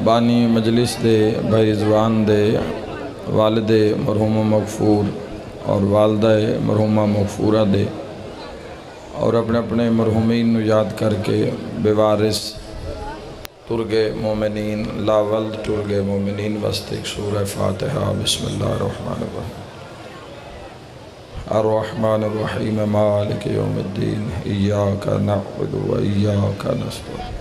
بانی مجلس دے بھائی رضوان دے والد مرحوم مغفور اور والدہ مرحومہ مغفورہ دے اور اپنے اپنے مرحومین نو یاد کر کے بے وارث ترگے مومنین لاولد ترگے مومنین وسط ایک سورہ فاتحہ۔ بسم اللہ الرحمن الرحیم۔ الرحمن الرحیم مالک یوم الدین ایاک نعبد و ایاک نستعین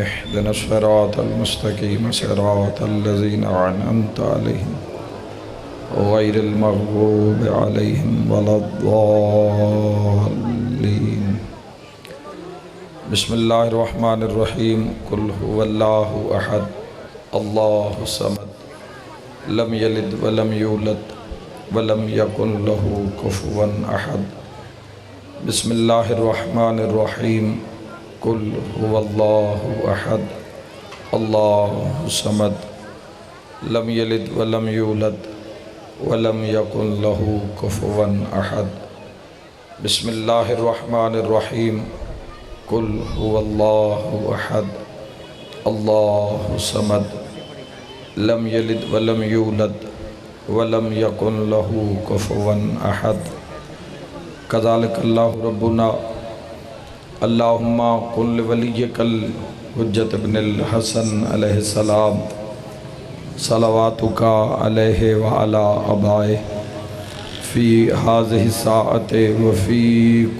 اہدنا الصراط المستقیم صراط الذین انعمت علیہم غیر المغضوب علیہم ولا الضالین۔ بسم اللہ الرحمن الرحیم۔ قل هو اللہ احد اللہ الصمد لم یلد ولم یولد ولم یکن له کفوا احد۔ بسم اللہ الرحمن الرحیم۔ قل هو اللہ احد اللہ الصمد لم یلد ولم یولد ولم یکن له کفوا احد۔ بسم اللہ الرحمن الرحیم۔ قل هو اللہ احد اللہ الصمد لم یلد ولم یولد ولم یکن له کفوا احد۔ کذالک اللہ ربنا اللہم قل لولیک الحجۃ ابن الحسن علیہ السلام صلواتک علیہ وعلی آبائہ فی ہذہ الساعۃ وفی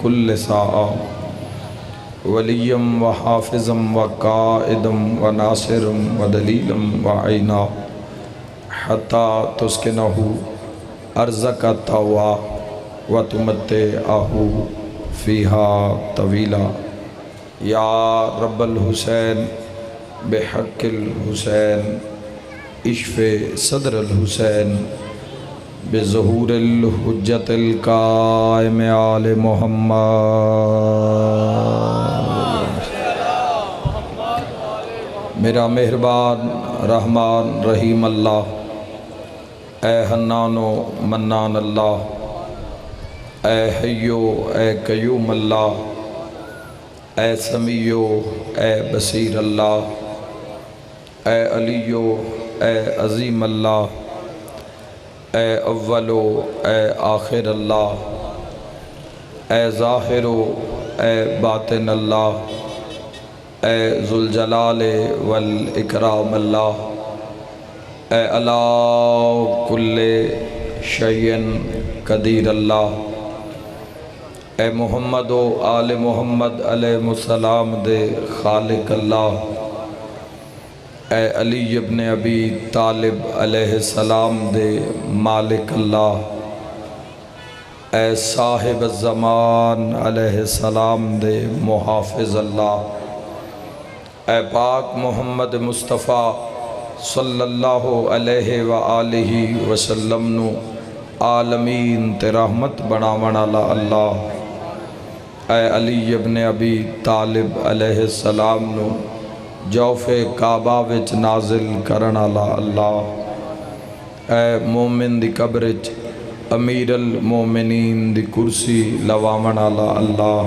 کل ساعہ ولیم و حافظم و قائدم و ناصرم و دلیلم و عینا حتی تسکنہ ارضک طوا و تمتعہ فیہا طویلا۔ یا رب الحسین بحق الحسین اشف صدر الحسین بظہور الحجت القائم آل محمد۔ میرا مہربان رحمان رحیم اللہ، اے حنان و منان اللہ، اے حیو اے قیوم اللہ، اے سمیع اے بصیر اللہ، اے علیو اے عظیم اللہ، اے اول اے آخر اللہ، اے ظاہر اے باطن اللہ، اے ذوالجلال والاکرام اللہ، اے علی کل شیء قدیر اللہ، اے محمد و آل محمد علیہ السلام دے خالق اللہ، اے علی ابن ابی طالب علیہ السلام دے مالک اللہ، اے صاحب الزمان علیہ السلام دے محافظ اللہ، اے پاک محمد مصطفیٰ صلی اللہ علیہ وآلہ وسلم نو عالمین تے رحمت بناون والا اللہ، اے علی ابن ابی طالب علیہ السلام نو جوف کعبہ وچ نازل کرن والا اللہ، اے مومن دی قبر وچ امیر المومنین دی کرسی لواون والا اللہ،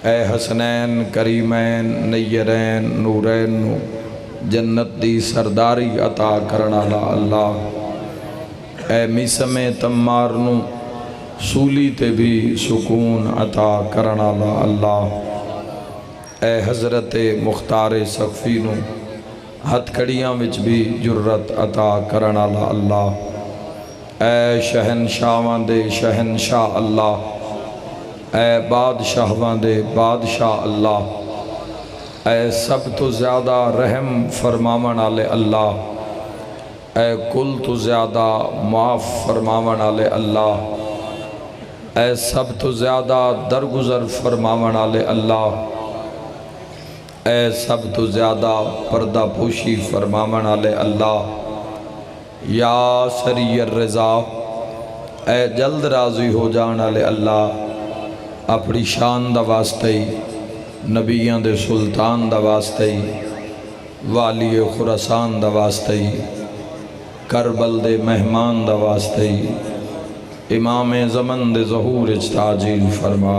اے حسنین کریمین نیرین نورین نو جنت دی سرداری عطا کرن والا اللہ، اے میسم تمار نو سولی تے بھی سکون عطا کرن والا اللہ، اے حضرت مختار سقفی نو ہتھ کڑیاں وچ بھی جرت عطا کرن والا اللہ، اے شہنشاہاں دے شہنشاہ اللہ، اے بادشاہاں دے بادشاہ اللہ، اے سب تو زیادہ رحم فرماون والے اللہ، اے کل تو زیادہ معاف فرماون والے اللہ، اے سب تو زیادہ درگزر فرماون والے اللہ، اے سب تو زیادہ پردہ پوشی فرماون والے اللہ، یا سری الرضا، اے جلد راضی ہو جان والے اللہ، اپنی شان دا واسطے نبیان دے سلطان دا واسطے والی خراسان دا واسطے کربل دے مہمان دا واسطے امام زمن دے ظہور تعجیل فرما۔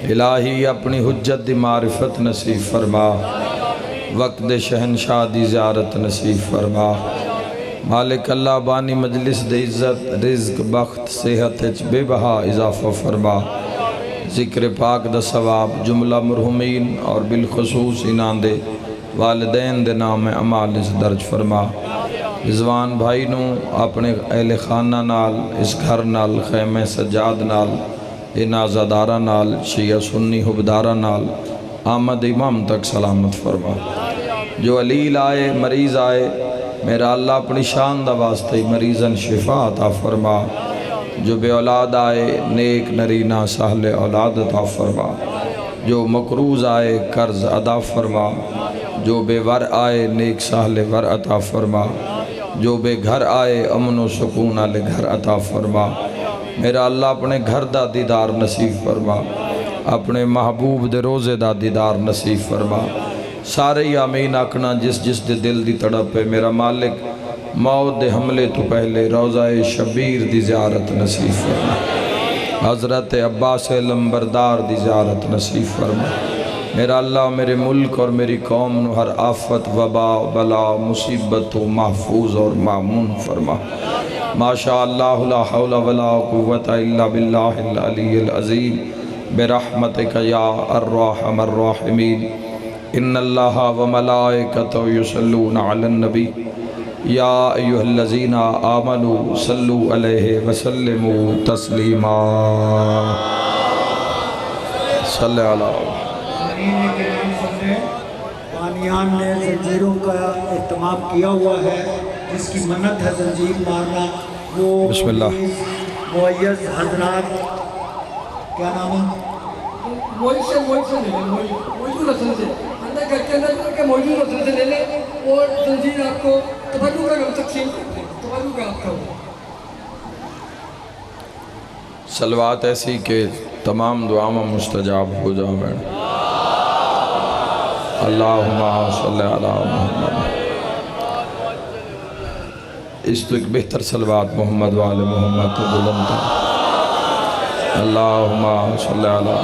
الہی اپنی حجت دی معرفت نصیب فرما، وقت شہنشاہ دی زیارت نصیب فرما مالک اللہ بانی مجلس دے عزت رزق بخت صحت بے بہا اضافہ فرما ذکر پاک دا ثواب جملہ مرحومین اور بالخصوص انہاں دے والدین دے نام اعمال اس درج فرما رضوان بھائی نو اپنے اہل خانہ نال اس گھر نال خیمہ سجاد نال ان آزادارہ نال شیعہ سنی حبدارہ نال آمد امام تک سلامت فرما جو علیل آئے مریض آئے میرا اللہ اپنی شان دا واسطے مریضاً شفا عطا فرما جو بے اولاد آئے نیک نرینہ سہل اولاد عطا فرما جو مقروض آئے قرض ادا فرما جو بے ور آئے نیک سہل ور عطا فرما جو بے گھر آئے امن و سکون والے گھر عطا فرما میرا اللہ اپنے گھر دا دیدار نصیب فرما اپنے محبوب دے روزے دا دیدار نصیب فرما سارے ہی آمین آکھنا جس جس دے دل دی تڑپ ہے میرا مالک موت دے حملے تو پہلے روضہ شبیر دی زیارت نصیب فرما حضرت عباس لمبردار دی زیارت نصیب فرما میرا اللہ میرے ملک اور میری قوم نو ہر آفت وبا بلا مصیبت و محفوظ اور معمون فرما ماشاءاللہ لا حول ولا قوة الا باللہ العلی العظیم برحمتک یا الرحم الراحمین ان اللہ و ملائکتہ یصلون علی النبی یا ایہا الذین آمنوا صلو علیہ وسلموا تسلیما صلی اللہ بانیان نے زنجیروں کا اہتمام کیا ہوا ہے جس کی منت ہے زنجیر مارنا وہ بسم اللہ معیز حضرات کیا نام ہے موجود رسل سے اندر گھر کے اندر کے موجود رسل سے لے لیں اور زنجیر آپ کو تبرک کا ہم تقسیم کرتے ہیں تبرک کا آپ کا صلوات ایسی کہ تمام دعاؤں مستجاب ہو جاؤں اللہم صلی علی محمد اس تو ایک بہتر صلوات محمد وآل محمد تو بلند اللہم صلی علی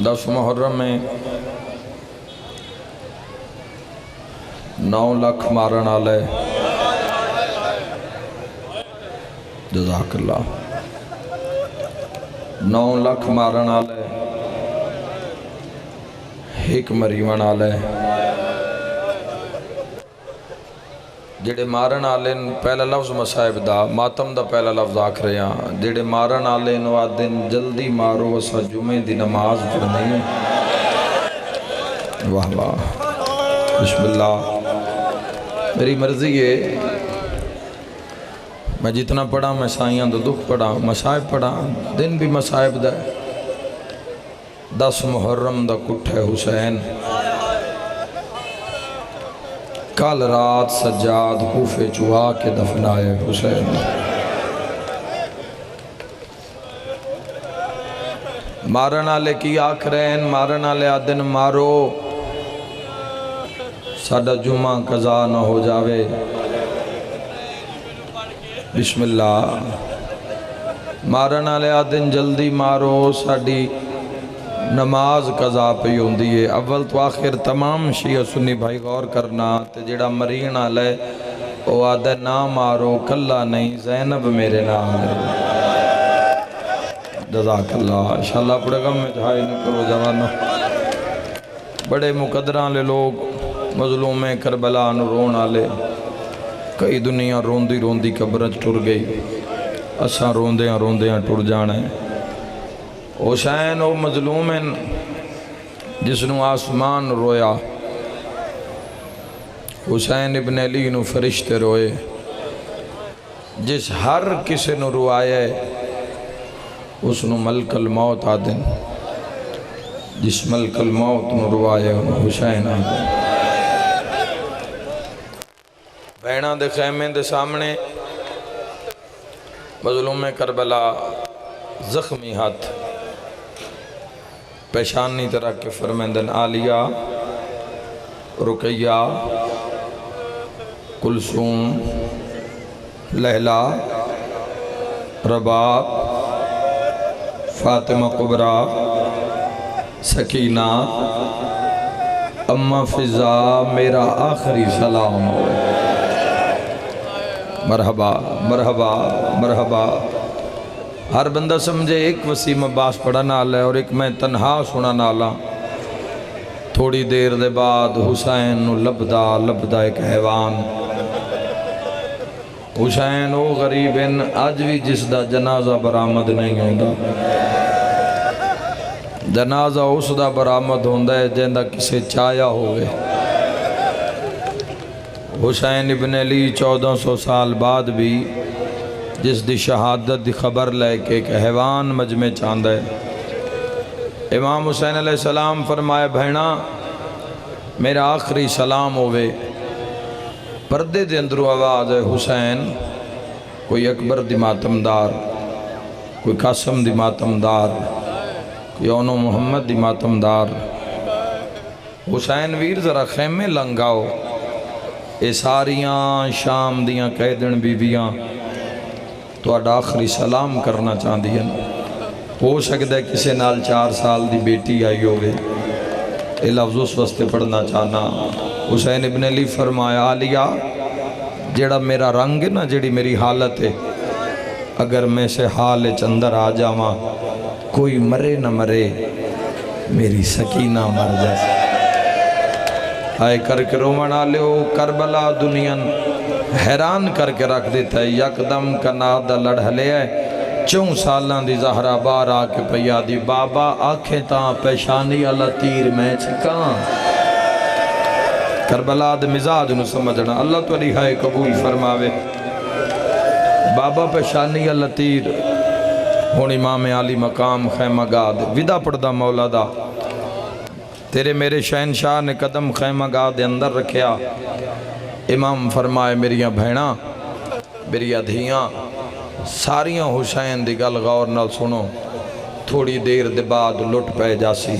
دس محرم میں 9 لاکھ مارن آلے جزاک اللہ 9 لاکھ مارن آلے ایک مریون آلے جڑے مارن آلے پہلا لفظ مصائب دا ماتم دا پہلا لفظ آکھ رہے ہیں جڑے مارن آلے نو دن جلدی مارو وسا جمعے دی نماز پڑھنی واہ واہ بسم اللہ میری مرضی ہے میں جتنا پڑھا میں سائیاں دو دکھ پڑھا مصائب پڑھا دن بھی مصائب دا 10 محرم دا کٹھے حسین کل رات سجاد کوفے چوہا کے دفنائے حسین مارن آلے کی آکھرین مارن آلے آدن مارو ساڑھا جمعہ قضا نہ ہو جاوے بسم اللہ مارن آلے آدن جلدی مارو ساڑھی نماز قضا پہ ہوندی ہے اول تو آخر تمام شیعہ سنی بھائی غور کرنا تے جڑا مرین آلے او آدھے نہ مارو کلہ نہیں زینب میرے نام ہے جزاک اللہ انشاءاللہ پڑے غم میں جہائی نہ کرو جوانو بڑے مقدران لے لوگ مظلوم کربلا نو رون آلے کئی دنیا روندی روندی قبرچ ٹر گئی اساں روندیاں ٹر جانا ہے حسین او مظلوم جس نو آسمان رویا حسین ابن علی نو فرشتے روئے جس ہر کسی نو روائے اس نو ملک الموت آدن جس ملک الموت نو روائے حسین آدن بہنہ دے خیمے دے سامنے مظلوم کربلا زخمی ہاتھ پیشانی طرح کے فرمیندن عالیہ رقیہ کلثوم لیلہ رباب فاطمہ کبریٰ سکینہ اما فضا میرا آخری سلام ہو۔ مرحبا مرحبا مرحبا۔ ہر بندہ سمجھے ایک وسیم عباس پڑھا نال ہے اور ایک میں تنہا سنا نالا۔ تھوڑی دیر دے بعد حسین نو لبدا لبدا ایک حیوان، حسین او غریب ان اج بھی جس دا جنازہ برآمد نہیں ہوندا، جنازہ اس دا برآمد ہوندا ہے جندا کسے چایا ہوئے۔ حسین ابن علی 1400 سال بعد بھی جس دی شہادت دی خبر لے کے ایک حیوان مجمع چاندہ ہے۔ امام حسین علیہ السلام فرمائے بھینا میرا آخری سلام ہوئے۔ پردے دے اندروں آواز ہے حسین، کوئی اکبر دی ماتمدار، کوئی قاسم دی ماتمدار، کوئی اونو محمد دی ماتمدار۔ حسین ویر ذرا خیمے لنگاؤ، اے ساریاں شام دیاں قیدن بیویاں تو اڈا آخری سلام کرنا چاہتی ہیں۔ ہو سکتا ہے کسی نال 4 سال دی بیٹی آئی ہوگی، اے لفظ اس واسطے پڑھنا چاہنا۔ حسین ابن علی فرمایا عالیہ جیڑا میرا رنگ ہے نا، جیڑی میری حالت ہے، اگر میں سے حال اندر آ جاواں کوئی مرے نہ مرے، میری سکینہ مر جائے۔ آئے کر کے رومنا لیو کربلا دنیا حیران کر کے رکھ دیتا ہے۔ یکدم کنادہ لڑھلے ہے 4 سالان دی زہرہ بار آ کے پیا دی بابا آنکھیں تاں پیشانی اللہ تیر میں چھکاں۔ کربلا دے مزاج نو سمجھنا، اللہ تو رہائے قبول فرماوے۔ بابا پیشانی اللہ تیر ہون امام علی مقام خیمہ گاہ دے ودا پڑھدا مولا دا، تیرے میرے شہنشاہ نے قدم خیمہ گاہ دے اندر رکھیا۔ امام فرمائے میریاں بھینا میریاں دھیاں ساریاں حسین دی گل غور نال سنو، تھوڑی دیر دے بعد لٹ پہ جاسی۔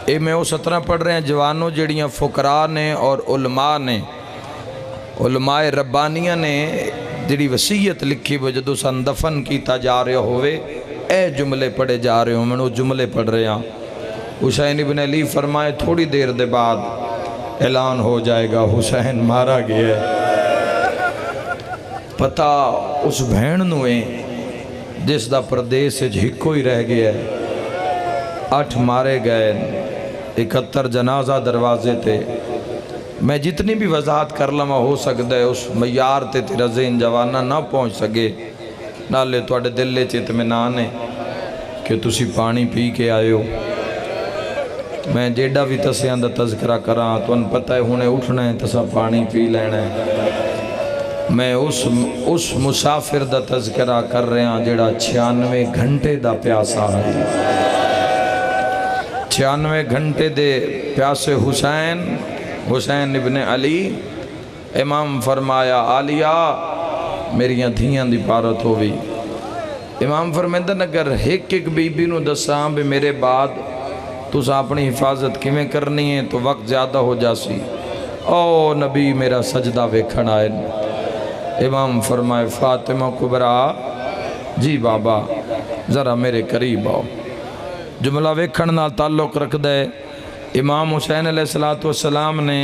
اے میں اس طرح پڑھ رہے ہیں جوانوں جڑیاں فقراء نے اور علماء نے، علماء ربانیہ نے جڑی وصیت لکھی وہ جدو سن دفن کیتا جا رہے ہوئے اے جملے پڑھے جا رہے ہوں، میں وہ جملے پڑھ رہے ہیں۔ حسین ابن علی فرمائے تھوڑی دیر دے بعد اعلان ہو جائے گا حسین مارا گیا ہے۔ پتہ اس بھین نویں جس دا پردیس سے جھکو ہی رہ گیا ہے، 8 مارے گئے، 71 جنازہ دروازے تھے۔ میں جتنی بھی وضاحت کر لما ہو سکتا ہے اس معیار تے تیرا ذہن جوانہ نہ پہنچ سکے، نالے تو اڈے دلے اطمینان ہے کہ تسی پانی پی کے آئے ہو۔ میں جیڑا بھی تسیاں دا تذکرہ کراں تو ان پتہ ہے ہونے اٹھنا ہے تسا پانی پی لینا ہے۔ میں اس مسافر دا تذکرہ کر رہے ہیں جیڑا 96 گھنٹے دا پیاسا ہے، 96 گھنٹے دے پیاسے حسین ابن علی۔ امام فرمایا عالیہ میریاں دھیاں دی پارت ہوئی۔ امام فرمیندن اگر ایک بی بی نو دساں بھی میرے بعد تو سا اپنی حفاظت کیویں کرنی ہے تو وقت زیادہ ہو جاسی۔ او نبی میرا سجدہ ویکھن آئے۔ امام فرمائے فاطمہ کبرا جی بابا ذرا میرے قریب آؤ۔ جملہ ویکھن نال تعلق رکھ دے۔ امام حسین علیہ السلام نے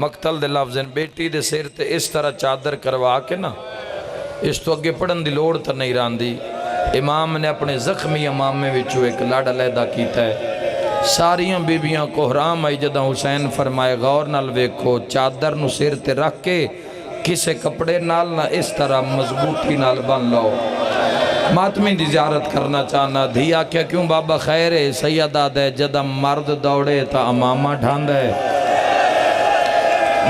مقتل دے لفظن بیٹی دے سیر تے اس طرح چادر کروا کے نا، اس تو اگے پڑھن دی لوڑ تا نہیں راندی۔ امام نے اپنے زخمی امامے وچو ایک لڑ علیحدہ کیتا ہے۔ ساریاں بیبیاں کو حرام آئی جدہ حسین فرمائے غور نال ویکھو چادر نو سیر تے رکھ کے کسے کپڑے نال نہ اس طرح مضبوطی نال بن لو۔ ماتمی دی زیارت کرنا چاہنا دھیا کیا کیوں بابا خیر ہے سیدہ دے جدہ مرد دوڑے تا امامہ ڈھاند ہے۔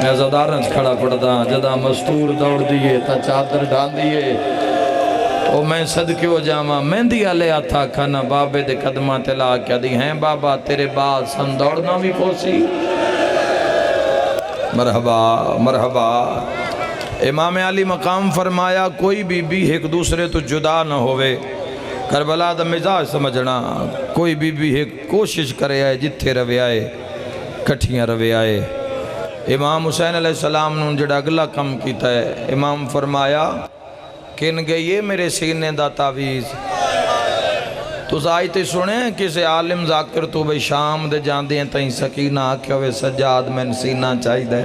میں زدارنس کھڑا پڑتا جدہ مستور دوڑ دیئے تا چادر ڈھاند دیئے۔ او میں صدقے ہو جاما مہندی علیہ تھا کھانا بابے دے قدمہ تلا کیا دی ہیں بابا تیرے بعد سن دوڑنا بھی پوسی۔ مرحبا مرحبا۔ امام علی مقام فرمایا کوئی بی ایک دوسرے تو جدا نہ ہوئے۔ کربلا دا مزاج سمجھنا، کوئی بی ایک کوشش کرے آئے جتھے روے آئے کٹھیاں روے آئے۔ امام حسین علیہ السلام نے جڑا اگلا کم کیتا ہے، امام فرمایا کن گئیے میرے سینے دا تعویز، تو آئی تے سنے کسی عالم ذاکر تو بھئی شام دے جان دیں تائیں سکینہ آکھیا ہوئے سجاد میں سینہ چاہی دے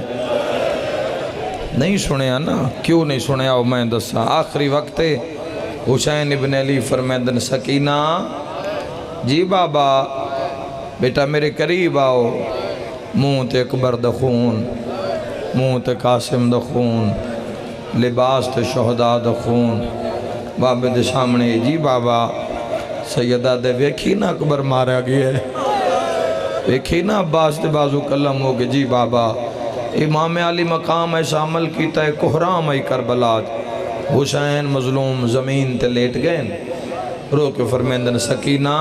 نہیں سنے نا کیوں نہیں سنے آؤ میں دسا آخری وقت حسین ابن علی فرمیدن سکینہ جی بابا بیٹا میرے قریب آؤ منہ تے اکبر دخون منہ تے قاسم دخون لباس تے شہداء دخون بابے دے سامنے جی بابا سیدہ دے ویکھی نا اکبر مارا گیا ہے ویکھی نا عباس دے بازو کلم ہو گئے جی بابا امام علی مقام ایسا عمل کیتا ہے کحرام ای کربلات حسین مظلوم زمین تے لیٹ گئے رو کے فرمیندن سکینہ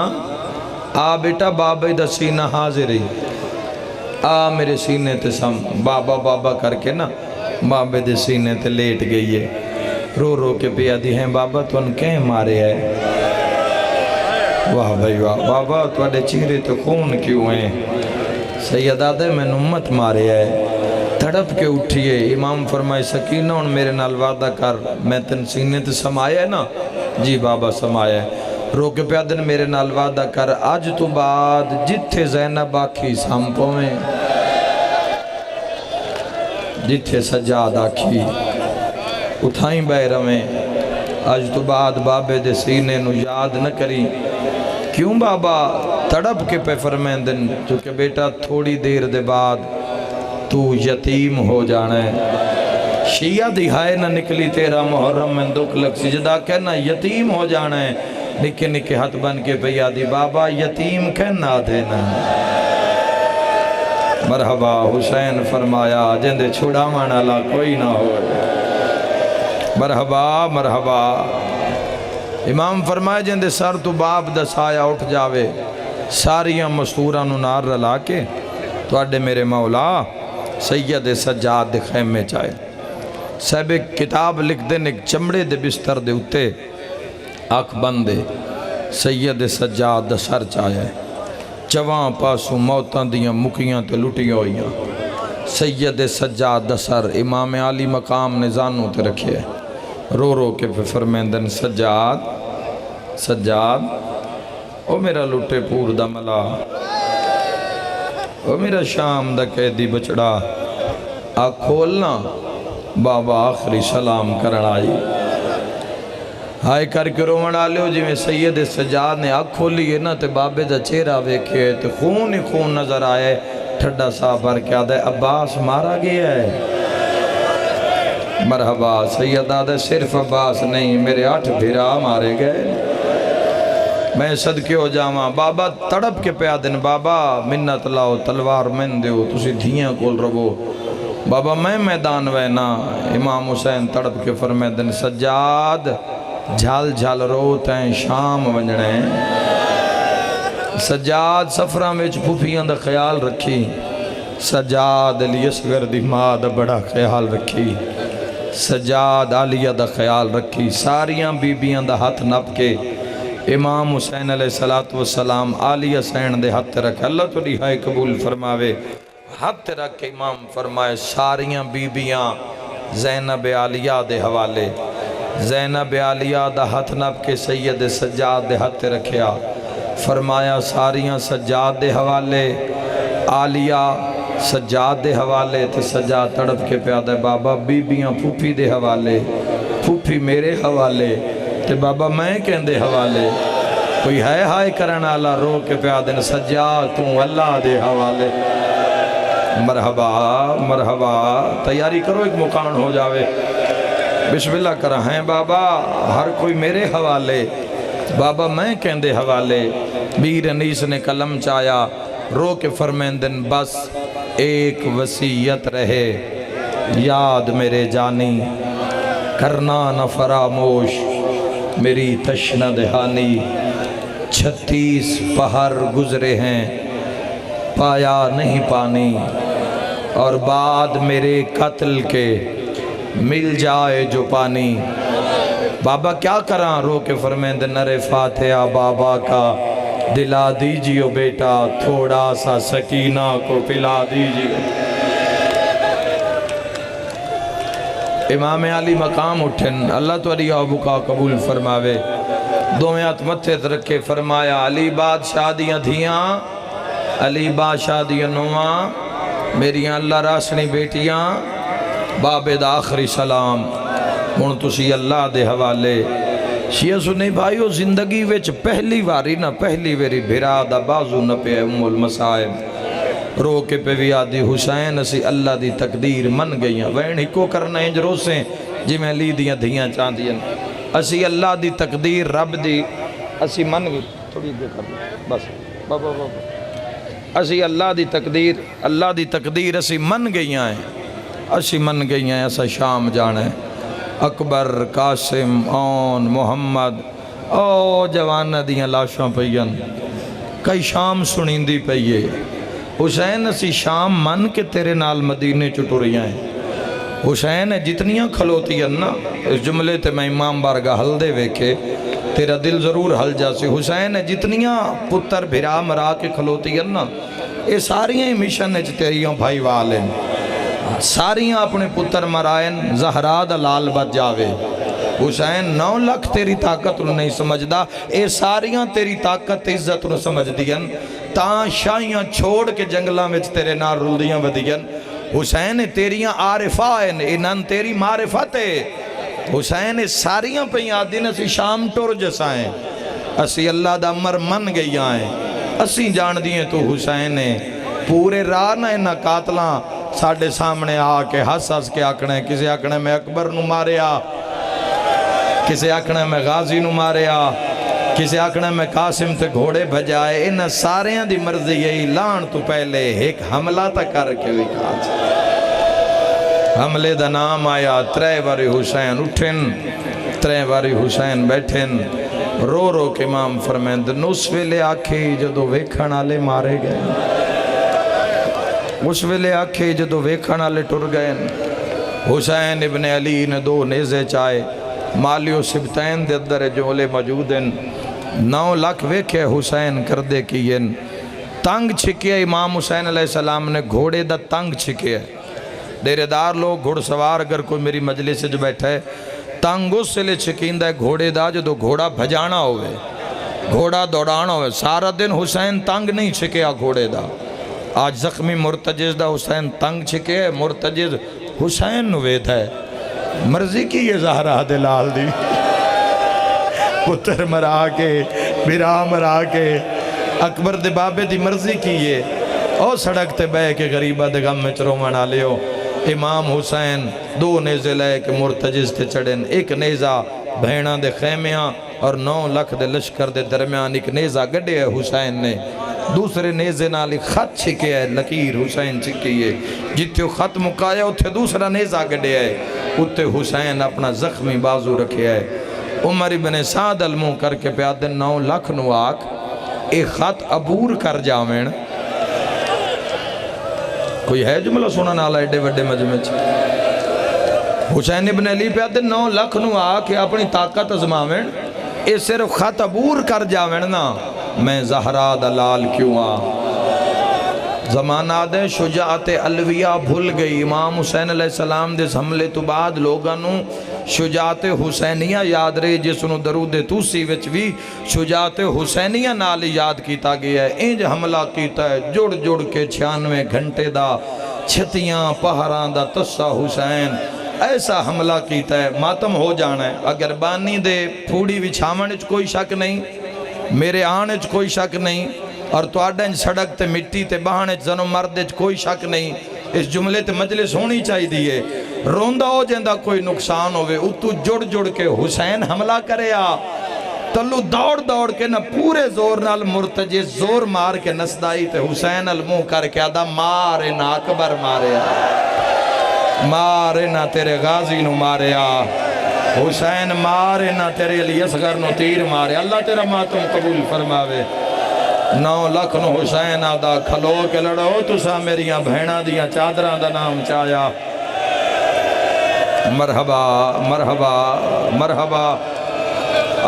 آ بیٹا بابا دا سینہ حاضر ہی آ میرے سینے تے سم بابا بابا کر کے نا بابے دے سینے تے لیٹ گئی ہے رو رو کے پیا دی ہیں بابا تو ان کہیں مارے ہے واہ بھائی واہ بابا تو اڈے چہرے تو خون کیوں ہیں سیدہ دے میں نمت مارے ہے تڑپ کے اٹھئے امام فرمائے سکینہ ان میرے نال وعدہ کر میں تن سینے تے سمایا ہے نا جی بابا سمایا ہے رو کے پیا دن میرے نال وعدہ کر آج تو بعد جتھے زینب آکھی سامپوں میں جتھے سجاد آکھی اٹھائیں بہرہ میں آج تو بعد بابے دے سینے نو یاد نہ کری کیوں بابا تڑپ کے پہ فرمیندن چونکہ بیٹا تھوڑی دیر دے بعد تو یتیم ہو جانا ہے شیعہ دہائے نہ نکلی تیرا محرم میں دکھ لگ سجدہ کہنا یتیم ہو جانا ہے نکے نکے ہاتھ بن کے پہ یادی بابا یتیم کہنا دینا مرحبا حسین فرمایا جندے چھوڑا مانا لا کوئی نہ ہو مرحبا مرحبا امام فرمائے جندے سر تو باپ دسایا اٹھ جاوے ساریاں مستورہ نو نار رلا کے تو اڈے میرے مولا سید سجاد دے خیمے چاہے صاحب ایک کتاب لکھ دیں ایک چمڑے دے بستر دے اتے آنکھ بندے سید سجاد دا سر چاہے چواں پاسوں موتاں دیاں مکیاں تے لٹیاں ہوئیاں سید سجاد دا سر امام علی مقام نے زانوں تے رکھے رو رو کے پہ فرمیندن سجاد سجاد او میرا لٹے پور دا ملا او میرا شام دا قیدی بچڑا آ کھولنا بابا آخری سلام کرنا آئی ہائے کر کے رومن آلیو جی میں سید سجاد نے آنکھ کھولی ہے نا تے بابے دا چہرہ ویکھے تے خون ہی خون نظر آئے ٹھڈا صاحب بھر کے آدھے عباس مارا گیا ہے مرحبا سید آدھے صرف عباس نہیں میرے 8 بھیرا مارے گئے میں صدقے ہو جاواں بابا تڑپ کے پیا دن بابا منت لاؤ تلوار من دیو تسی دھیاں کول رہو بابا میں میدان وینا امام حسین تڑپ کے فرمے دن سجاد جھال جھال رو تین شام ونجنے سجاد سفرہ میں پھوپیاں دا خیال رکھی سجاد علی اصغر دی ماں دا بڑا خیال رکھی سجاد علیہ دا خیال رکھی ساریاں بیبیاں دا ہاتھ نپ کے امام حسین علیہ السلام علیہ سین دے ہاتھ رکھ اللہ تو رہائی قبول فرماوے ہاتھ رکھ امام فرمائے ساریاں بیبیاں زینب علیہ دے حوالے زینب علیہ دا ہاتھ نپ کے سید سجاد دے ہاتھ رکھیا فرمایا ساریاں سجاد دے حوالے علیہ سجاد دے حوالے تے سجاد تڑپ کے پیادہ بابا بیبیاں پھوپی دے حوالے پھوپی میرے حوالے تے بابا میں کہن دے حوالے کوئی ہے ہائے کرنا اللہ رو کے پیادہ سجاد تو اللہ دے حوالے مرحبا مرحبا تیاری کرو ایک مکان ہو جاوے بسم اللہ کرا ہیں بابا ہر کوئی میرے حوالے بابا میں کہن دے حوالے بیر انیس نے کلم چایا رو کے فرمیندن بس ایک وصیت رہے یاد میرے جانی کرنا نہ فراموش میری تشنہ دہانی 36 پہر گزرے ہیں پایا نہیں پانی اور بعد میرے قتل کے مل جائے جو پانی بابا کیا کراں رو کے فرمیند نر فاتحہ بابا کا دلا دیجیو بیٹا تھوڑا سا سکینہ کو پلا دیجیو امام علی مقام اٹھن اللہ تو علیہ ابو کا قبول فرماوے دوویں ہاتھ متھے تے رکھے فرمایا علی بادشاہ دیاں دھیاں علی بادشاہ دیاں نواں میریاں اللہ راسنی بیٹیاں بابے دا آخری سلام ہن تسی اللہ دے حوالے شیعہ سنی بھائیو زندگی وچ پہلی واری نہ پہلی ویری بھرا دا بازو نہ پہ ام المصائب رو کے پہ بھی آدھی حسین اسی اللہ دی تقدیر من گئیاں وین ہکو کرنا انج روسیں جی میں لی دیاں دھیاں چاندیاں اسی اللہ دی تقدیر رب دی اسی من گئی تھوڑی دے کر بس بابا بابا اسی اللہ دی تقدیر اسی من گئیاں ہیں اسی من گئیاں ہیں ایسا شام جانا ہے اکبر قاسم اون محمد او جوانہ دیاں لاشاں پئیاں کئی شام سنین دی پئیے حسین اسی شام من کے تیرے نال مدینے چٹوریاں ہیں حسین جتنیاں کھلوتی ہیں نا اس جملے تے میں امام بارگاہ ہل دے ویکھے تیرا دل ضرور ہل جاسی حسین جتنیاں پتر بھرا مرا کے کھلوتی ہیں نا یہ ساریاں ہی مشن ہے تیریاں بھائی والیں ساریاں اپنے پتر مرائن زہرا دا لال بچ جاوے حسین 9 لاکھ تیری طاقت انہوں نہیں سمجھدا اے ساریاں تیری طاقت عزت انہوں سمجھ دیاں تاں شاہیاں چھوڑ کے جنگلاں میں تیرے نار رول دیاں ودیاں حسین تیریاں عارفہ ہیں انہاں تیری معرفت ہے حسین ساریاں پہ یادین اسی شام ٹور جسائیں اسی اللہ دا امر من گئی آئیں اسی جان دیئے تو حسین پورے راہ نہ انہا قاتلاں ساڑھے سامنے آ کے ہس ہس کے آکھنے کسی آکھنے میں اکبر نو ماریا کسی آکھنے میں غازی نو ماریا کسی آکھنے میں قاسم تے گھوڑے بھجائے انہا ساریاں دی مرضی یہی لان تو پہلے ایک حملہ تا کر کے بھی کہا حملے دا نام آیا 3 باری حسین اٹھن 3 باری حسین بیٹھن رو رو کے امام فرمیند نس ویلے آکھے جدو ویکھن آلے مارے گئے اس ویلے آکھے جدو ویکھن آلے ٹر گئے حسین ابن علی نے 2 نیزے چائے مالیو سبتین دے اندر جولے موجود ہیں 9 لاکھ ویکھے حسین کردے کیین تنگ چھکے امام حسین علیہ السلام نے گھوڑے دا تنگ چھکے دیرے دار لوگ گھوڑ سوار اگر کوئی میری مجلس سے جو بیٹھا ہے تنگ اس سے لے چھکیندہ ہے گھوڑے دا جو گھوڑا بھجانا ہوئے گھوڑا دوڑانا ہوئے سارا دن حسین تنگ نہیں چھکیا گھوڑے دا آج زخمی مرتجز دا حسین تنگ چھکے مرتجز حسین نوید ہے مرضی کی یہ زہرہ دلال دی پتر مرا کے برا مرا کے اکبر دے بابے دی مرضی کی یہ او سڑک تے بے کے غریبہ دے غم میں چرو منا لیو امام حسین 2 نیزے لے کے مرتجز تے چڑھن ایک نیزہ بھیڑاں دے خیمیاں اور 9 لاکھ دے لشکر دے درمیان ایک نیزہ گڑے ہے حسین نے دوسرے نیزے نال ایک خط چھکے ہے لکیر حسین چھکی ہے جتے خط مکایا اتھے دوسرا نیزہ گڑے ہے اتھے حسین اپنا زخمی بازو رکھے ہے عمر ابن سعد المو کر کے پیادن 9 لاکھ نواک ایک خط عبور کر جاویں کوئی ہے جملہ سونا نالا ایڈے وڈے مجمع حسین ابن علی پیادن 9 لاکھ نواک اپنی طاقت ازماویں اے صرف خط عبور کر جاویں نا میں زہرا دلال کیوں زمانہ دے شجاعت الویہ بھول گئی امام حسین علیہ السلام دے حملے تو بعد لوگانوں شجاعت حسینیہ یاد رہے جسنو درود توسی وچ بھی شجاعت حسینیہ نال یاد کیتا گیا ہے انج حملہ کیتا ہے جڑ جڑ کے 96 گھنٹے دا چھتیاں پہران دا تسا حسین ایسا حملہ کیتا ہے ماتم ہو جانا ہے اگر بانی دے پھوڑی وچھاون اچ کوئی شک نہیں میرے آنے اچ کوئی شک نہیں اور تو آڈن سڑک تے مٹی تے بہانے زنو مرد اچ کوئی شک نہیں اس جملے تے مجلس ہونی چاہی دیئے روندہ ہو جندہ کوئی نقصان ہوئے اتو جڑ جڑ کے حسین حملہ کرے تلو دوڑ دوڑ کے نہ پورے زور نال مرتجز زور مار کے نسدائی تے حسین المو کر کے آدھا مارے نا اکبر مارے مارے نا تیرے غازی نو مارے حسین مارے نا تیرے علی اصغر نو تیر مارے اللہ تیرا ماتم قبول فرماوے 9 لاکھ نو حسین آدھا کھلو کے لڑو تسا میریاں بھیڑاں دیاں چادران دا نام چایا مرحبا مرحبا مرحبا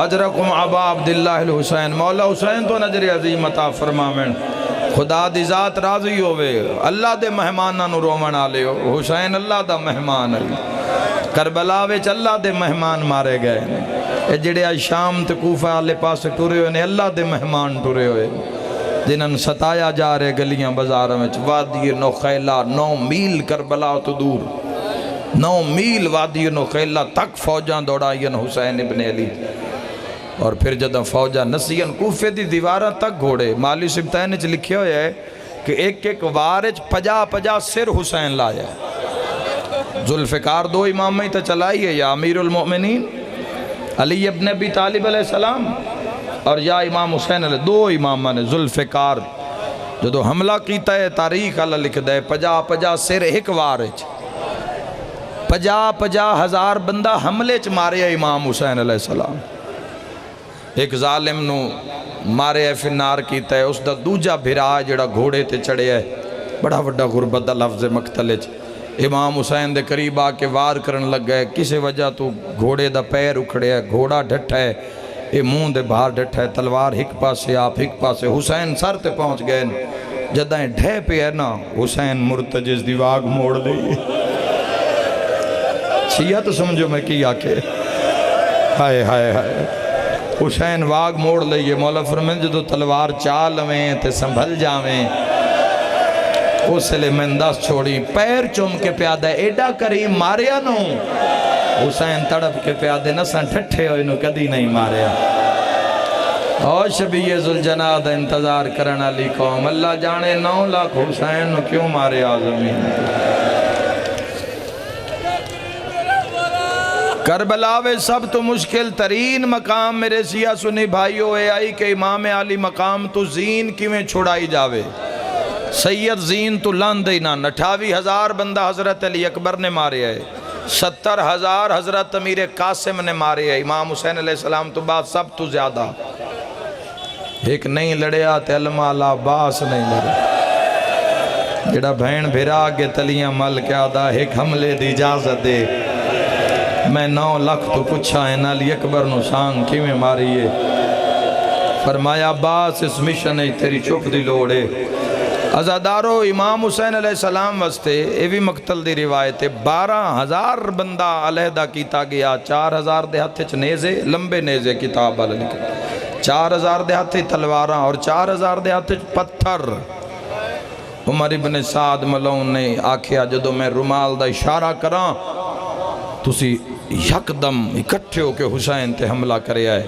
اجرکم عبا عبداللہ الحسین مولا حسین تو نجر عظیم عطا فرمامن خدا دی ذات راضی ہوئے اللہ دے مہمانہ نو رومن آلے ہو حسین اللہ دا مہمان ہے کربلا وچ اللہ دے مہمان مارے گئے اے جڑے آج شام تے کوفہ والے پاس ٹرے ہوئے نے اللہ دے مہمان ٹرے ہوئے جنہاں ستایا جا رہے گلیاں بازاراں وچ وادی نخیلا 9 میل کربلا تو دور 9 میل وادی نخیلا تک فوجاں دوڑائیں حسین ابن علی اور پھر جدہ فوجاں نسیاں کوفے دی دیواراں تک گھوڑے مالی سبتین وچ لکھے ہوئے ہے کہ ایک ایک وارج 50 سر حسین لایا ہے ذوالفقار 2 امام میں تا چلائی ہے یا امیر المؤمنین علی ابن ابی طالب علیہ السلام اور یا امام حسین علیہ 2 امام نے ذوالفقار جدو حملہ کیتا ہے تاریخ اللہ لکھ دے 50 سر ایک وارج 50 ہزار بندہ حملے چ مارے امام حسین علیہ السلام ایک ظالم نو مارے ہے فنار کیتا ہے اس دا دوجا بھرا جڑا گھوڑے تے چڑھے ہے بڑا وڈا غربت دا لفظ مقتل امام حسین دے قریب آ کے وار کرن لگ گئے کسے وجہ تو گھوڑے دا پیر اکھڑے ہے گھوڑا ڈھٹا ہے یہ منہ دے باہر ڈھٹا ہے تلوار ہک پاسے آپ ہک پاسے حسین سر تے پہنچ گئے جدائیں ڈھے پہ ہے نا حسین مرتجز دی واگ موڑ لئی چھیا تو سمجھو میں کی آکے ہائے ہائے ہائے حسین واگ موڑ لئیے مولا فرمائے جدو تلوار چال میں تے سنبھل جاویں اس لئے میں انداز چھوڑی پیر چوم کے پیادہ ایڈا کریم ماریا نو حسین تڑپ کے پیادے نسان ٹھٹھے ہوئے نو کدی نہیں ماریا اور شبیہ ذوالجناح دا انتظار کرنا لی قوم اللہ جانے 9 لاکھ حسین نو کیوں ماریا زمین کربلاوے سب تو مشکل ترین مقام میرے سیاہ سنی بھائیو اے آئی کہ امام علی مقام تو زین کیویں چھوڑائی جاوے سید زین تو لاندے نا 28,000 بندہ حضرت علی اکبر نے مارے ہے 70,000 حضرت امیر قاسم نے مارے ہے امام حسین علیہ السلام تو بعد سب تو زیادہ ایک نہیں لڑیا تے علماء عباس نہیں لڑیا جڑا بہن بھیرا کے تلیاں مل کے آدھا ایک حملے دی اجازت دے میں 9 لاکھ تو پچھا ہے علی اکبر نو سانگ کی میں ماری ہے فرمایا عباس اس مشن ہے تیری چپ دی لوڑے ازادارو امام حسین علیہ السلام وستے ایوی مقتل دی روایت 12,000 بندہ علیحدہ کیتا گیا 4,000 دے ہاتھے چ نیزے لمبے نیزے کتاب والے لکھے 4,000 دے ہاتھے تلواراں اور 4,000 دے ہاتھے پتھر عمر ابن سعد ملون نے آکھیا جدو میں رومال دا اشارہ کراں تسی یکدم اکٹھے ہو کے حسین تے حملہ کرے آئے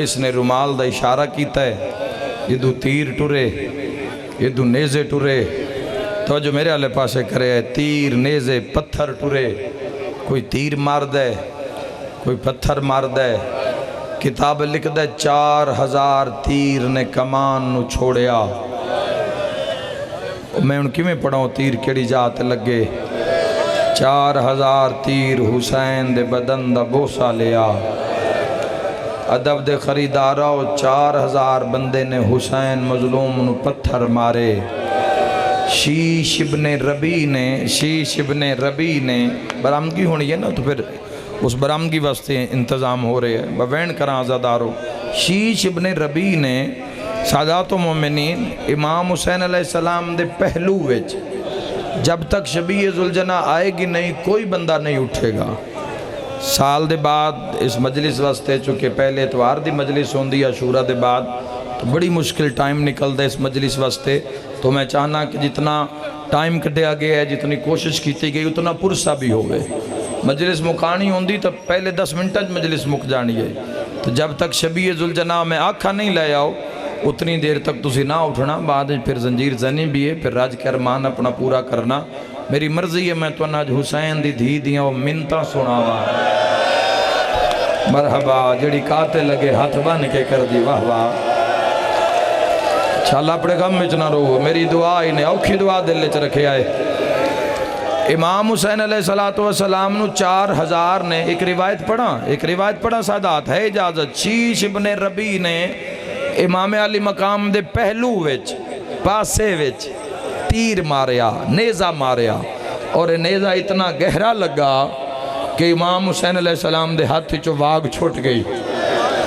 اس نے رومال دا اشارہ کیتا ہے یہ دو تیر ٹرے یہ دو نیزے ٹرے تو جو میرے والے پاسے کرے ہے تیر نیزے پتھر ٹرے کوئی تیر مار دے کوئی پتھر مار دے کتاب لکھ دے 4,000 تیر نے کمان نو چھوڑیا میں ان کی میں پڑھاؤں تیر کیڑی جات لگے 4,000 تیر حسین دے بدن دا بوسا لیا ادب دے خریدارہ 4,000 بندے نے حسین مظلوم نو پتھر مارے شیش ابن ربی نے برامگی ہونی ہے نا تو پھر اس برامگی واسطے انتظام ہو رہے ہیں بوین کراں آزادارو شیش ابن ربی نے سادات و مومنین امام حسین علیہ السلام دے پہلو وچ جب تک شبیہ ذوالجناح آئے گی نہیں کوئی بندہ نہیں اٹھے گا سال دے بعد اس مجلس واسطے چونکہ پہلے اتوار دی مجلس ہوندی عاشورہ دے بعد تو بڑی مشکل ٹائم نکل دے اس مجلس واسطے تو میں چاہنا کہ جتنا ٹائم کٹیا گیا ہے جتنی کوشش کیتی گئی اتنا پرسہ بھی ہوئے مجلس مکانی ہوندی تو پہلے 10 منٹ مجلس مک جانی ہے تو جب تک شبیہ ذوالجناح میں آنکھا نہیں لے آؤ اتنی دیر تک تسی نہ اٹھنا بعد پھر زنجیر زنی بھی ہے پھر راج کے ارمان اپنا پورا کرنا میری مرضی ہے میں تو آج حسین دی دھی دیاں وہ منتاں سناوا مرحبا جڑی کاتے لگے ہاتھ بن کے کر دی واہ واہ چھالا اپنے غم میں چنا رو میری دعا ہی نے اوکھی دعا دل لے چ رکھے آئے امام حسین علیہ السلام نو 4,000 نے ایک روایت پڑھا سادات ہے اجازت شیش ابن ربی نے امام علی مقام دے پہلو وچ پاسے وچ تیر ماریا نیزہ ماریا اور نیزہ اتنا گہرا لگا کہ امام حسین علیہ السلام دے ہاتھ چو واگ چھوٹ گئی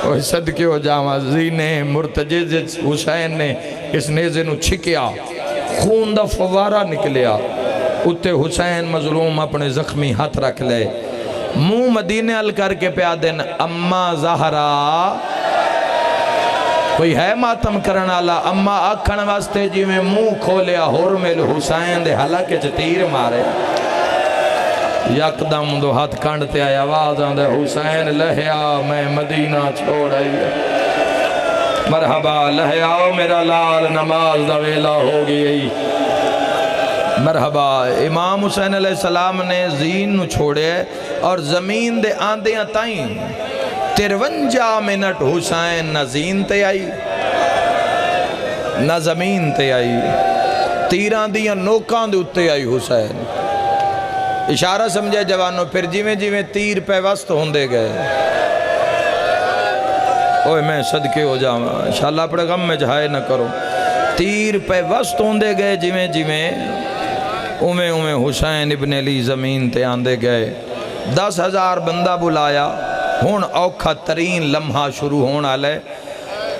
اور صدقے ہو جاواں زینے مرتجز حسین نے اس نیزے نو چھکیا خون دا فوارہ نکلیا اتے حسین مظلوم اپنے زخمی ہاتھ رکھ لے منہ مدینے ال کر کے پیا دن اما زہرا کوئی ہے ماتم کرن والا اما آکھن واسطے جی میں منہ کھولیا حرمل حسین دے حلقے چ تیر مارے یکدم دو ہاتھ کانڈتے آیا آواز آندے حسین لہیا میں مدینہ چھوڑ آئی مرحبا لہیا میرا لال نماز دا ویلا ہو گئی مرحبا امام حسین علیہ السلام نے زین نو چھوڑے اور زمین دے آندیاں تائیں 53 منٹ حسین نہ زین تے آئی نہ زمین تے آئی تیران دیاں نوکان دے اتے آئی حسین اشارہ سمجھے جوانوں پھر جیویں جیویں تیر پہ وسط ہوندے گئے اوہ میں صدقے ہو جاؤں انشاءاللہ اپنے غم میں جہائے نہ کرو تیر پہ وسط ہوندے گئے جیویں جیویں اویں حسین ابن علی زمین تے آندے گئے 10,000 بندہ بلایا ہون اوکھا ترین لمحہ شروع ہونا لے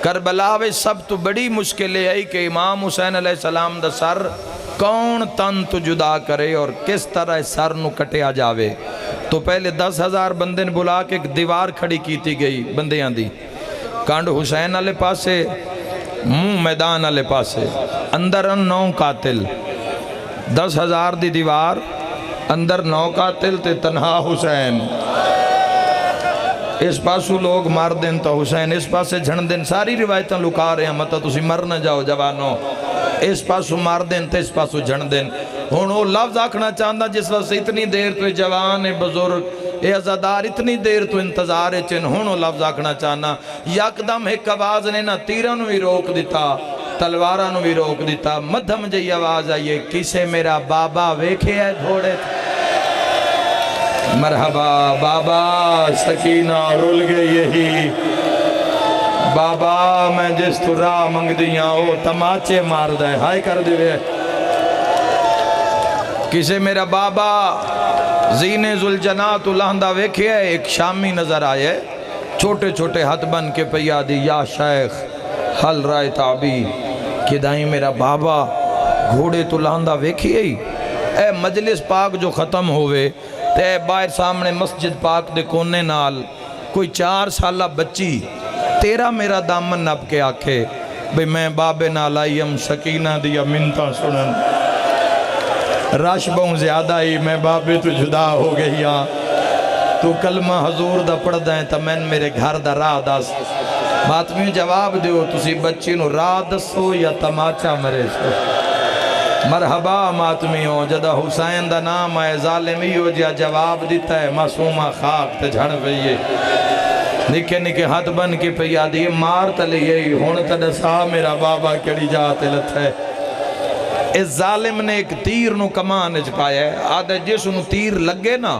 کربلا وے سب تو بڑی مشکلیں آئی کہ امام حسین علیہ السلام دا سر کون تن تو جدا کرے اور کس طرح سر نو کٹیا جاوے تو پہلے 10,000 بندے نے بلا کے ایک دیوار کھڑی کیتی گئی بندیاں دی کانڈ حسین علیہ پاسے منہ میدان علیہ پاسے اندر 9 قاتل 10,000 دی دیوار اندر 9 قاتل تے تنہا حسین اس پاسو لوگ مار دیں تو حسین اس پاسے جھن دیں ساری روایتاں لکا رہے ہیں مطلب تسی مر نہ جاؤ جوانوں اس پاسو مار دیں تو اس پاسو جھن دیں ہون وہ لفظ آکھنا چاہتا جس وقت اتنی دیر تو جوان بزرگ اے عزادار اتنی دیر تو انتظار چن ہون وہ لفظ آکھنا چاہنا یکدم ایک آواز نے نہ تیرانو بھی روک دیتا تلوارانو بھی روک دیتا مدھم جی آواز آئیے کسے میرا بابا ویکھے ہے گھوڑے مرحبا بابا سکینہ رول گئے یہی بابا میں جس تو راہ منگ دیاں وہ تماچے مار دائے ہائے کر دیوے کسے میرا بابا زین ذوالجنات لہندہ ویکھے ہے ایک شامی نظر آئے چھوٹے چھوٹے ہاتھ بن کے پیادی یا شیخ حل رائے تعبی کہ دائیں میرا بابا گھوڑے تو لہندہ ویکھے ہی اے مجلس پاک جو ختم ہوئے تے باہر سامنے مسجد پاک دے کونے نال کوئی 4 سالہ بچی تیرا میرا دامن نب کے آکھے بھئی میں بابے نال آئیم سکینہ دیا منتہ سنن رش بہوں زیادہ ہی میں بابے تو جدا ہو گئی ہاں تو کلمہ حضور دا پڑھ دائیں تا میں میرے گھر دا راہ دس ماتمیوں جواب دیو تسی بچی نو راہ دسو یا تماچا مرے سو مرحبا ماتمیوں جدہ حسین دا نام آئے ظالمیوں جیا جواب دیتا ہے معصومہ خاک تے جھڑ پئیے نکے نکے ہاتھ بن کے پیا دیئے مار تلیے ہون تڑسا میرا بابا کڑی جاتے لتا ہے اس ظالم نے ایک تیر نو کمان اچپایا ہے آدھے جس نو تیر لگے نا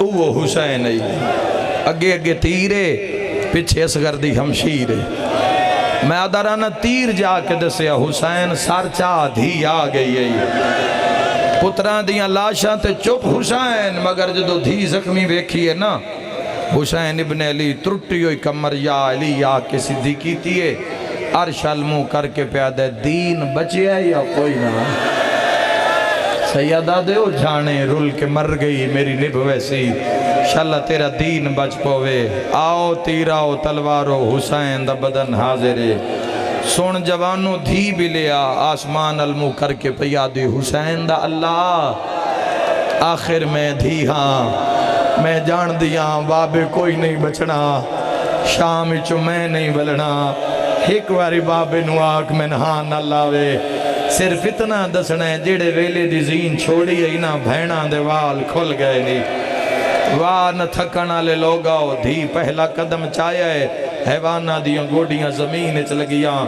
وہ حسین ہے اگے اگے تیرے پیچھے اسگر دی ہمشیر ہے میں آدھا رانا تیر جا کے دسیا حسین سار چاہ دھی آ گئی ہے پتران دیاں لاشاں تے چپ حسین مگر جدو دھی زخمی ویکھی ہے نا حسین ابن علی ترٹی ہوئی کمر یا علی یا کے صدی کی تیئے عرش علمو کر کے پیادہ دین بچے ہے یا کوئی نہ سیدہ دیو جانے رول کے مر گئی میری نب ویسی شاللہ تیرا دین بچ پوے آؤ تیراؤ تلوارو حسین دا بدن حاضرے سون جوانو دھی بھی لیا آسمان علمو کر کے پیادی حسین دا اللہ آخر میں دھی ہاں میں جان دیاں بابے کوئی نہیں بچنا شام چو میں نہیں بلنا ایک واری بابے نواک میں نہاں نہ لاوے صرف اتنا دسنا ہے جیڑے ویلے دی زین چھوڑی ہے نا بھینا دے وال کھل گئے نہیں واہ نہ تھکنا لے لوگاؤ دھی پہلا قدم چایا ہے حیوانہ دیاں گوڑیاں زمین چل گیاں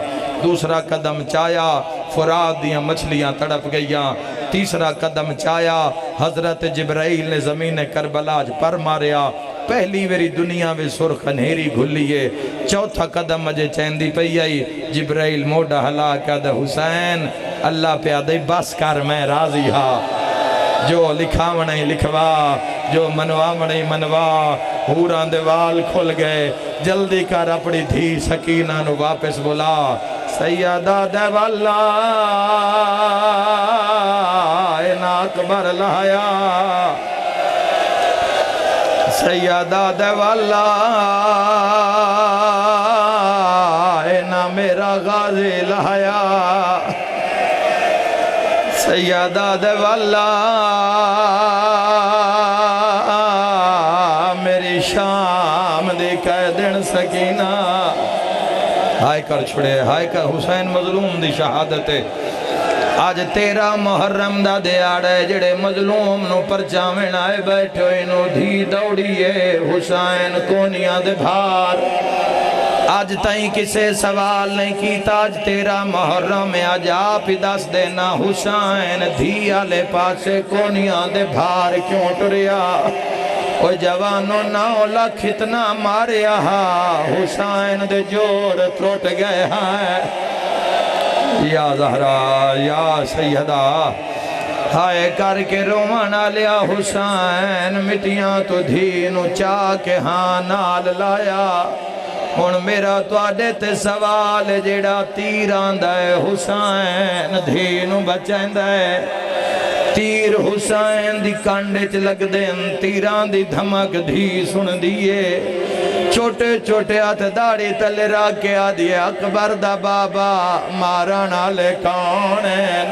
دوسرا قدم چایا فرات دیاں مچھلیاں تڑپ گئیاں تیسرا قدم چایا حضرت جبرائیل نے زمین کربلاج پر ماریا پہلی ویری دنیا میں سرخ انہیری گھلیے چوتھا قدم مجھے چیندی پئی آئی جبرائیل موڑا ہلا کہا حسین اللہ پیادے بس کر میں راضی ہاں جو لکھاونے لکھوا جو منواونے منوا ہوران دے وال کھل گئے جلدی کر اپنی دھی سکینہ نو واپس بلا سیدہ دے واللہ اینا اکبر لایا سیدہ دے والا نہ میرا غازی لایا سیدہ دے والا میری شام دی کہہ دن سکینہ ہائے کر چھڑے ہائے کر حسین مظلوم دی شہادت ہے آج 13 محرم دا دیاڑے جڑے مظلوم نو پرچاویں آئے بیٹھو انو دھی دوڑیے حسین کونیاں دے بھار آج تائیں کسے سوال نہیں کیتا آج 13 محرم میں آج آپ ہی دس دینا حسین دھی آلے پاسے کونیاں دے بھار کیوں ٹریا او جوانو 9 لاکھ اتنا ماریا حسین دے جوڑ تروٹ گئے ہیں یا زہرا یا سیدہ ہائے کر کے رومانا لیا حسین مٹیاں تو دھینو چاہ کے ہاں نال لایا ہن میرا تو آڈے تے سوال جیڑا تیران دے حسین دھینو بچائن دے تیر حسین دی کانڈے چ لگ دین تیران دی دھمک دھی سن دیئے چھوٹے چھوٹے ہاتھ داڑی تلے راکے آدھیے اکبر دا بابا مارانا لے کونین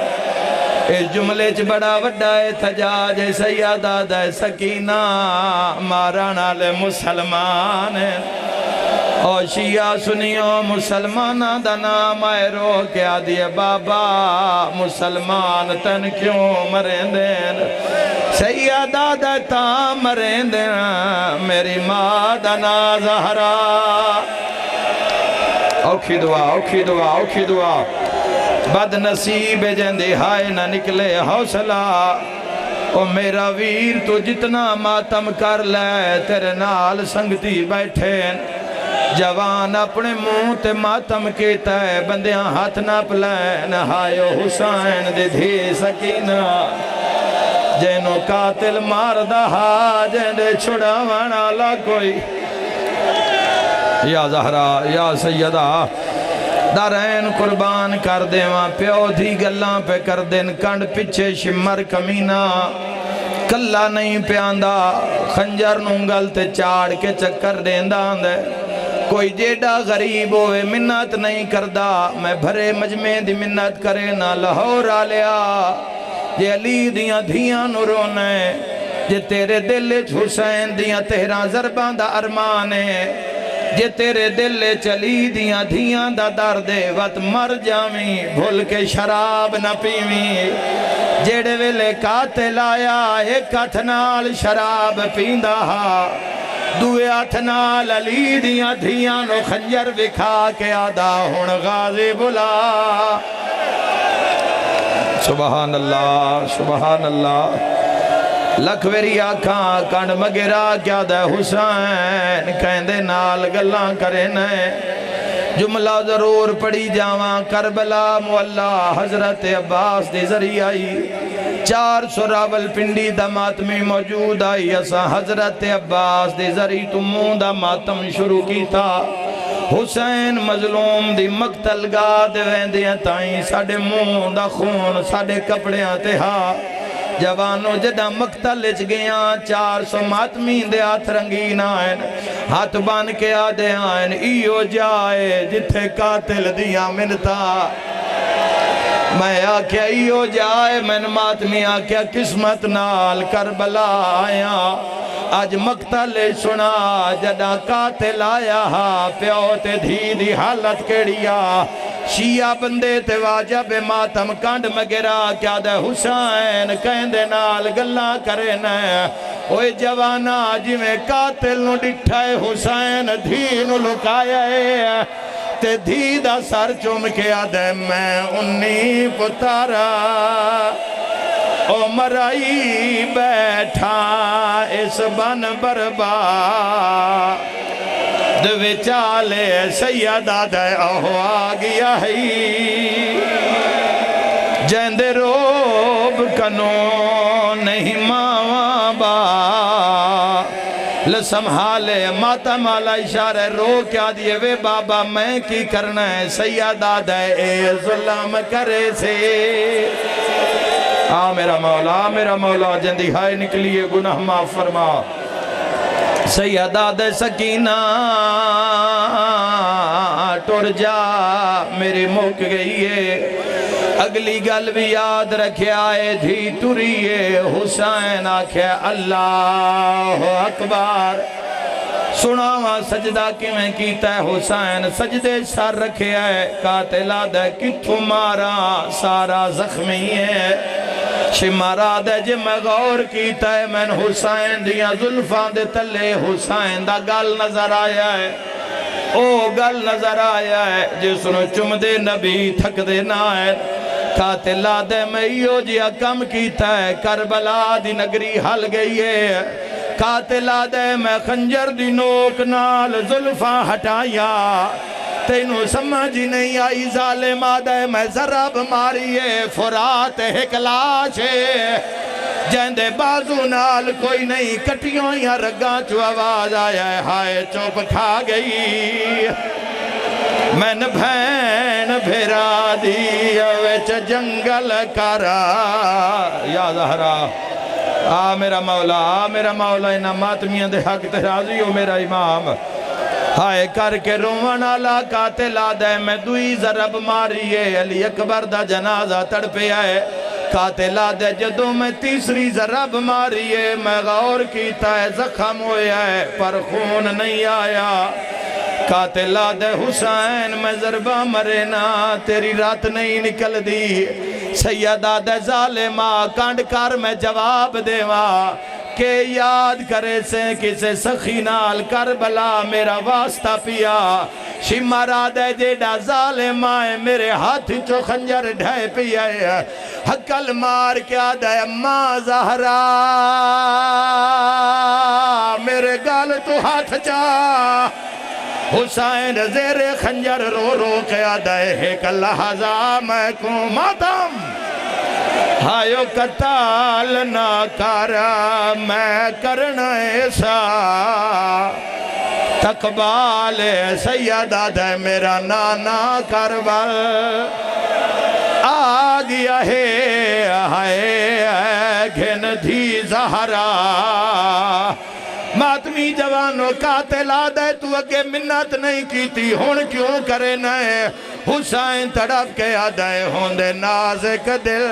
اس جملے چ بڑا وڈا ہے تھجاج سیدہ دا سکینہ مارانا لے مسلمانین اور شیعہ سنیوں مسلمانہ دا نام آئے رو کے آدھیے بابا مسلمان تن کیوں مرین دین سیدہ دا تا مرین دین میری ماں دا نا زہرا اوکھی دعا اوکھی دعا اوکھی دعا بد نصیب جندی ہائے نہ نکلے حوصلہ او میرا ویر تو جتنا ماتم کر لے تیرے نال سنگتی بیٹھیں جوان اپنے منہ تے ماتم کیتا ہے بندیاں ہاتھ نہ پلین ہائیو حسین دے دھی سکینہ جینو قاتل ماردہ جیندے چھڑا وانا لا کوئی یا زہرا یا سیدہ دارین قربان کر دے وہاں پیو دھی گلاں پہ کر دین کنڈ پچھے شمر کمینہ کلہ نہیں پیاندہ خنجر نونگل تے چاڑ کے چکر دیندان دے کوئی جیڑا غریب ہوئے منت نہیں کردہ میں بھرے مجمع دی منت کرے نہ لاہور آلیا جے علی دیاں دھیاں نو رونے جے تیرے دل حسین دیاں تہراں ضرباں دا ارمانے جے تیرے دل چلی دیاں دھیاں دا درد وقت مر جاویں بھول کے شراب نہ پیویں جیڑے ویلے قاتل آیا ایک ہاتھ نال شراب پیندہ دوئے ہاتھ نال علی دیاں دھیاں نو خنجر وکھا کے آدھا ہن غازی بلا سبحان اللہ سبحان اللہ لکھویری آکھاں کنڈ مگرہ کیا دے حسین کہندے نال گلاں کرنے جملہ ضرور پڑھی جاواں کربلا مولا حضرت عباس دی ذریعائی 400 راول پنڈی دا ماتمی موجود آئی اسا حضرت عباس دی ذریع تموں دا ماتم شروع کی تھا حسین مظلوم دی مقتل گاہ دے ویندیاں تائیں ساڑے منہ دا خون ساڑے کپڑیاں تے ہاں جوانو جدہ مقتل اچ گیاں 400 ماتمی دے ہاتھ رنگین آئین ہاتھ بان کے آدھے آئین ایو جائے جتھے قاتل دیاں منتا میں آکھیا ایو جائے من ماتمی آکھیا قسمت نال کربلا آیا آج مقتل سنا جدہ قاتل آیا پیو تے دھی دی حالت کیڑیا شیعہ بندے تے واجب ماتم کانڈ مگرہ کیا دے حسین کہندے نال گلاں کرنے اوے جوانا جی میں قاتل نو ڈٹھائے حسین دھی نو لکایا ہے تے دھی دا سر چوم کے آدھے میں 19 پتارا او مرائی بیٹھا اس بن بربا دوے چالے سیدہ دے اوہ آگیا ہی جیندے روب کنو نہیں ماں با لسمحالے ماتا مالا اشارہ رو کیا دیئے وے بابا میں کی کرنا ہے سیدہ دے اے ظلم کرے سے میرا مولا جندی ہائے نکلیے گناہ معاف فرما سیدہ دے سکینہ ٹر جا میری مک گئی ہے اگلی گل بھی یاد رکھے آئے دھی ٹریے حسین آکھے اللہ اکبر سناوا سجدہ کیویں کیتا ہے حسین سجدے سر رکھے ہے قاتل آدھے کتھو مارا سارا زخمی ہے شمارا دے جے میں غور کیتا ہے میں حسین دیاں ظلفان دے تلے حسین دا گل نظر آیا ہے او گل نظر آیا ہے جس نے چم دے نبی تھک دے نہ ہے قاتل آدھے میں یو جیا کم کیتا ہے کربلا دی نگری حل گئی ہے قاتل آدھے میں خنجر دی نوک نال ظلفاں ہٹایا تینوں سمجھ نہیں آئی ظالم آدھے میں ضرب ماریے فرات ایک لاش ہے جیندے بازو نال کوئی نہیں کٹیوں یا رگاں چو آواز آیا ہے ہائے چوپ کھا گئی میں نے بھین بھیرا دی ویچ جنگل کرا یا زہرا میرا مولا انہا ماتمیاں دے حق ترازی ہو میرا امام ہائے کر کے رونا لا قاتل آدھے میں دوئی ضرب ماریے علی اکبر دا جنازہ تڑپے آئے قاتل آدھے جدوں میں تیسری ضرب ماریے میں غور کیتا ہے زخم ہویا ہے پر خون نہیں آیا قاتل آدھے حسین میں ضربہ مرے نا تیری رات نہیں نکل دی سید آدھے ظالمہ کانڈ کر میں جواب دیوا کہ یاد کرے سے کسے سخی نال کربلا میرا واسطہ پیا شمارا دے جیڑا ظالمہ ہے میرے ہاتھ چو خنجر ڈھائے پیا ہے حقل مار کیا دے اماں زہرا میرے گال تو ہاتھ چا حسین زیر خنجر رو رو کے آدھے ایک لحظہ میں کو ماتم ہائیو قتال نہ کرا میں کرنا ایسا تقبال سیدہ دے میرا نانا کربل آگیا ہے ہائے گھن دھی زہرا ماتمی جوانو قاتل آدھے تو اگے منت نہیں کیتی ہون کیوں کرے نئے حسین تڑپ کے آدھے ہوندے نازک دل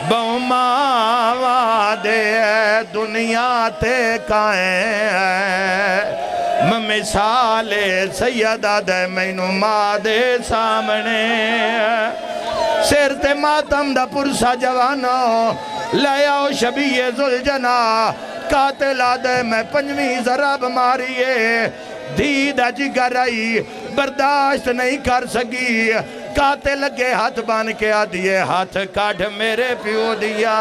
بہما دے دنیا تے کائیں مثال سیدہ دے مینو ماں دے سامنے سر تے ماتم دا پرسا جوانو لے آؤ شبیہ ذوالجنا قاتل آدھے میں پنجویں ضرب ماریے دید جگر آئی برداشت نہیں کر سکی قاتل لگے ہاتھ بان کے آدھیے ہاتھ کاٹھ میرے پیو دیا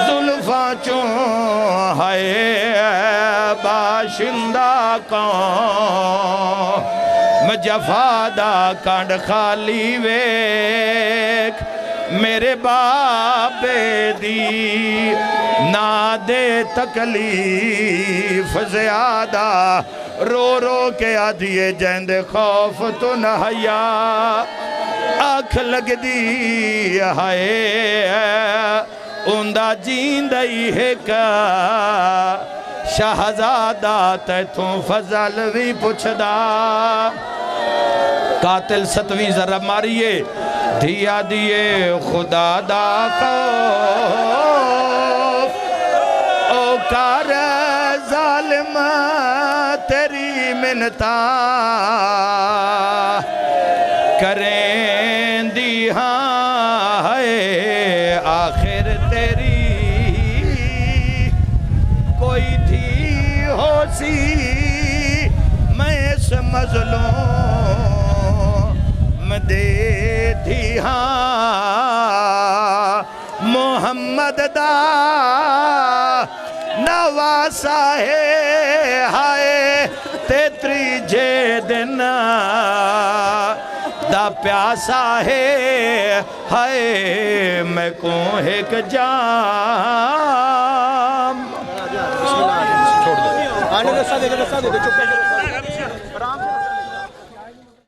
ظلفاں چون ہائے باشندہ کون مجفادہ کانڈ خالی ویک میرے باپ دی نہ دے تکلیف زیادہ رو رو کے آدھیے جیند خوف تو نہ حیا آنکھ لگ دی ہائے اندہ جیندئی ہے کا شہزادہ تیتوں فضل بھی پچھدا قاتل ستویں ضرب ماریے دیا دیے خدا دا خوف او کار ظالم تیری منتا کریں دی ہاں ہے آخر تیری کوئی تھی ہو سی میں اس مظلوم دے تھی ہاں محمد دا نواسا ہے ہائے تیتری جے دن دا پیاسا ہے ہائے میں کون ایک جام آنے رسا دے چکے